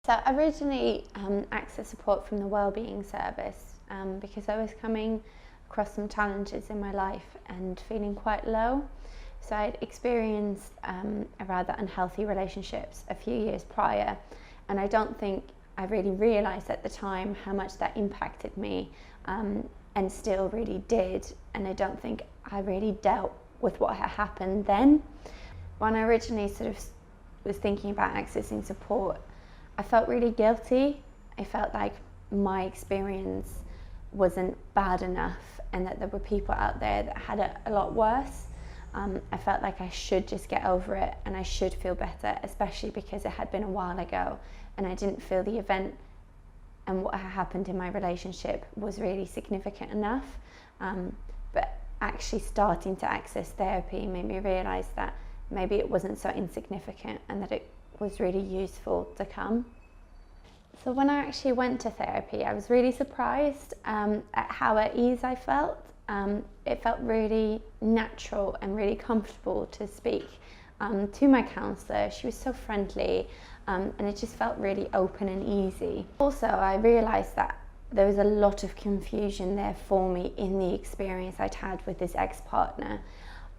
So I originally accessed support from the Wellbeing service because I was coming across some challenges in my life and feeling quite low. So I'd experienced a rather unhealthy relationships a few years prior, and I don't think I really realised at the time how much that impacted me, and still really did, and I don't think I really dealt with what had happened then. When I originally sort of was thinking about accessing support, I felt really guilty. I felt like my experience wasn't bad enough and that there were people out there that had it a lot worse. I felt like I should just get over it and I should feel better, especially because it had been a while ago and I didn't feel the event and what had happened in my relationship was really significant enough. But actually starting to access therapy made me realise that maybe it wasn't so insignificant and that it was really useful to come. So when I actually went to therapy, I was really surprised at how at ease I felt. It felt really natural and really comfortable to speak to my counsellor. She was so friendly, and it just felt really open and easy. Also, I realised that there was a lot of confusion there for me in the experience I'd had with this ex-partner.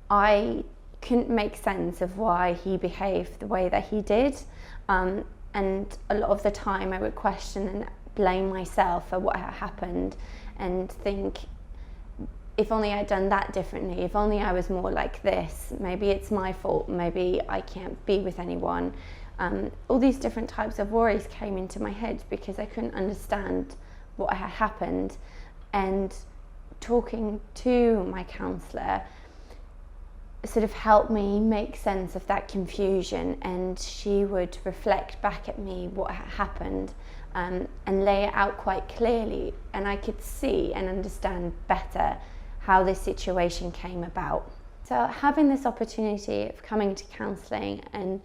I couldn't make sense of why he behaved the way that he did, and a lot of the time I would question and blame myself for what had happened and think, if only I'd done that differently, if only I was more like this, maybe it's my fault, maybe I can't be with anyone. All these different types of worries came into my head because I couldn't understand what had happened. And talking to my counsellor sort of helped me make sense of that confusion, and she would reflect back at me what had happened and lay it out quite clearly, and I could see and understand better how this situation came about. So having this opportunity of coming to counselling and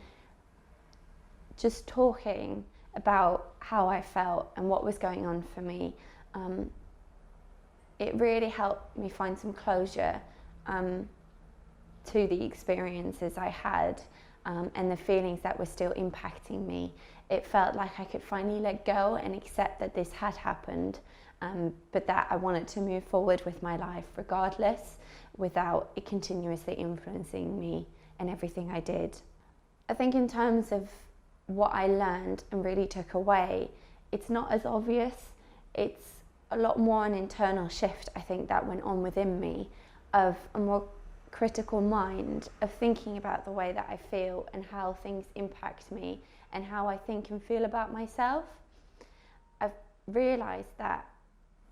just talking about how I felt and what was going on for me, it really helped me find some closure to the experiences I had and the feelings that were still impacting me. It felt like I could finally let go and accept that this had happened, but that I wanted to move forward with my life regardless, without it continuously influencing me and everything I did. I think in terms of what I learned and really took away, it's not as obvious. It's a lot more an internal shift, I think, that went on within me, of a more critical mind, of thinking about the way that I feel and how things impact me and how I think and feel about myself. I've realised that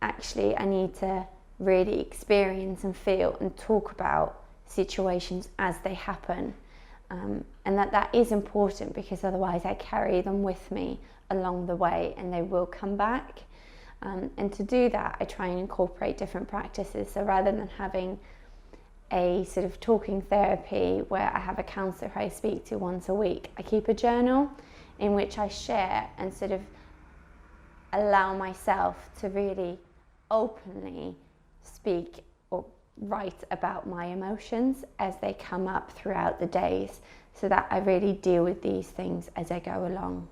actually I need to really experience and feel and talk about situations as they happen, and that is important, because otherwise I carry them with me along the way and they will come back. And to do that, I try and incorporate different practices. So rather than having a sort of talking therapy where I have a counsellor who I speak to once a week, I keep a journal in which I share and sort of allow myself to really openly speak or write about my emotions as they come up throughout the days, so that I really deal with these things as I go along.